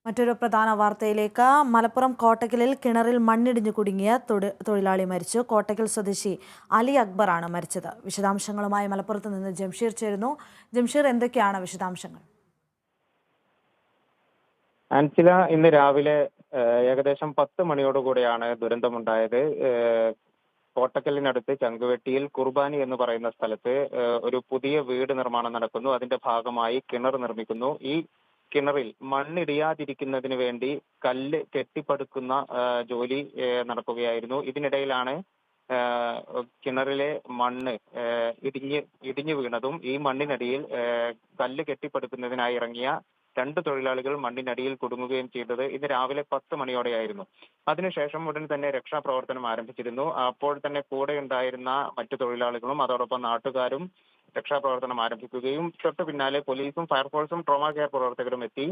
മറ്റൊരു പ്രധാന വാർത്തയിലേക്ക്. മലപ്പുറം കോട്ടക്കലിൽ കിണറിൽ മണ്ണിടിഞ്ഞു കുടുങ്ങിയ തൊഴിലാളി മരിച്ചു. കോട്ടക്കൽ സ്വദേശി അലി അക്ബറാണ് മരിച്ചത്. വിശദാംശങ്ങളുമായി മലപ്പുറത്ത് നിന്ന് ജംഷീർ ചേരുന്നു. ജംഷീർ, എന്തൊക്കെയാണ് വിശദാംശങ്ങൾ? അൻസില, ഇന്ന് രാവിലെ ഏകദേശം 10 മണിയോടുകൂടിയാണ് ദുരന്തമുണ്ടായത്. കോട്ടക്കലിനടുത്ത് ചങ്കുവെട്ടിയിൽ കുർബാനി എന്ന് പറയുന്ന സ്ഥലത്ത് ഒരു പുതിയ വീട് നിർമ്മാണം നടക്കുന്നു. അതിന്റെ ഭാഗമായി കിണർ നിർമ്മിക്കുന്നു. ഈ കിണറിൽ മണ്ണിടിയാതിരിക്കുന്നതിന് വേണ്ടി കല്ല് കെട്ടിപ്പടുക്കുന്ന ജോലി നടക്കുകയായിരുന്നു. ഇതിനിടയിലാണ് കിണറിലെ മണ്ണ് ഇടിഞ്ഞു വീണതും ഈ മണ്ണിനടിയിൽ കല്ല് കെട്ടിപ്പടുക്കുന്നതിനായി ഇറങ്ങിയ 2 തൊഴിലാളികൾ മണ്ണിനടിയിൽ കുടുങ്ങുകയും ചെയ്തത് ഇന്ന് രാവിലെ 10 മണിയോടെയായിരുന്നു. അതിനുശേഷം ഉടൻ തന്നെ രക്ഷാപ്രവർത്തനം ആരംഭിച്ചിരുന്നു. അപ്പോൾ തന്നെ കൂടെ ഉണ്ടായിരുന്ന മറ്റു തൊഴിലാളികളും അതോടൊപ്പം നാട്ടുകാരും രക്ഷാപ്രവർത്തനം ആരംഭിക്കുകയും തൊട്ടു പിന്നാലെ പോലീസും ഫയർഫോഴ്സും ട്രോമാ കെയർ പ്രവർത്തകരും എത്തി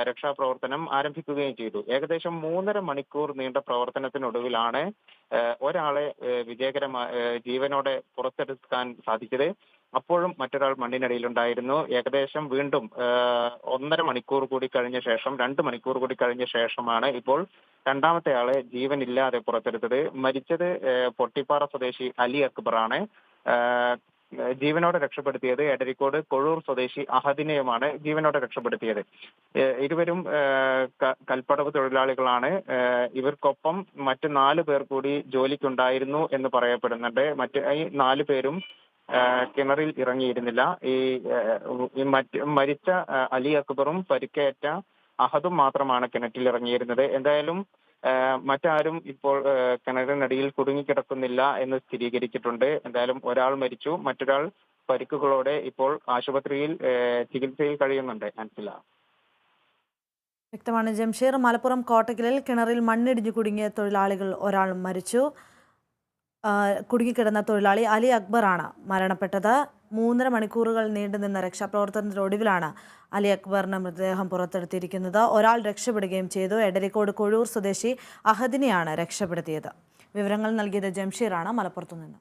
രക്ഷാപ്രവർത്തനം ആരംഭിക്കുകയും ചെയ്തു. ഏകദേശം 3.5 മണിക്കൂർ നീണ്ട പ്രവർത്തനത്തിനൊടുവിലാണ് ഒരാളെ വിജയകരമായി ജീവനോടെ പുറത്തെടുക്കാൻ സാധിച്ചത്. അപ്പോഴും മറ്റൊരാൾ മണ്ണിനടിയിലുണ്ടായിരുന്നു. ഏകദേശം വീണ്ടും 1.5 മണിക്കൂർ കൂടി കഴിഞ്ഞ ശേഷം 2 മണിക്കൂർ കൂടി കഴിഞ്ഞ ശേഷമാണ് ഇപ്പോൾ രണ്ടാമത്തെ ആളെ ജീവനില്ലാതെ പുറത്തെടുത്തത്. മരിച്ചത് പൊട്ടിപ്പാറ സ്വദേശി അലി അക്ബറാണ്. ജീവനോടെ രക്ഷപ്പെടുത്തിയത് എടരിക്കോട് കൊഴൂർ സ്വദേശി അഹദിനെയുമാണ് ജീവനോടെ രക്ഷപ്പെടുത്തിയത്. ഇരുവരും കൽപ്പടവ് തൊഴിലാളികളാണ്. ഇവർക്കൊപ്പം മറ്റ് 4 പേർ കൂടി ജോലിക്കുണ്ടായിരുന്നു എന്ന് പറയപ്പെടുന്നുണ്ട്. ഈ 4 പേരും കിണറിൽ ഇറങ്ങിയിരുന്നില്ല. മരിച്ച അലി അക്ബറും പരിക്കേറ്റ അഹദും മാത്രമാണ് കിണറ്റിൽ ഇറങ്ങിയിരുന്നത്. എന്തായാലും മറ്റാരും ഇപ്പോൾ കിണറിനടിയിൽ കുടുങ്ങിക്കിടക്കുന്നില്ല എന്ന് സ്ഥിരീകരിച്ചിട്ടുണ്ട്. എന്തായാലും ഒരാൾ മരിച്ചു, മറ്റൊരാൾ പരിക്കുകളോടെ ഇപ്പോൾ ആശുപത്രിയിൽ ചികിത്സയിൽ കഴിയുന്നുണ്ട്. അൻസില, വ്യക്തമാണ് ജംഷീർ. മലപ്പുറം കോട്ടക്കലിൽ കിണറിൽ മണ്ണിടിഞ്ഞു കുടുങ്ങിയ തൊഴിലാളികൾ ഒരാൾ മരിച്ചു. കുടുങ്ങിക്കിടന്ന തൊഴിലാളി അലി അക്ബറാണ് മരണപ്പെട്ടത്. 3.5 മണിക്കൂറുകൾ നീണ്ടുനിന്ന രക്ഷാപ്രവർത്തനത്തിനൊടുവിലാണ് അലി അക്ബറിന്റെ മൃതദേഹം പുറത്തെടുത്തിരിക്കുന്നത്. ഒരാൾ രക്ഷപ്പെടുകയും ചെയ്തു. എടരിക്കോട് കൊഴൂർ സ്വദേശി അഹദിനെയാണ് രക്ഷപ്പെടുത്തിയത്. വിവരങ്ങൾ നൽകിയത് ജംഷീറാണ് മലപ്പുറത്തുനിന്ന്.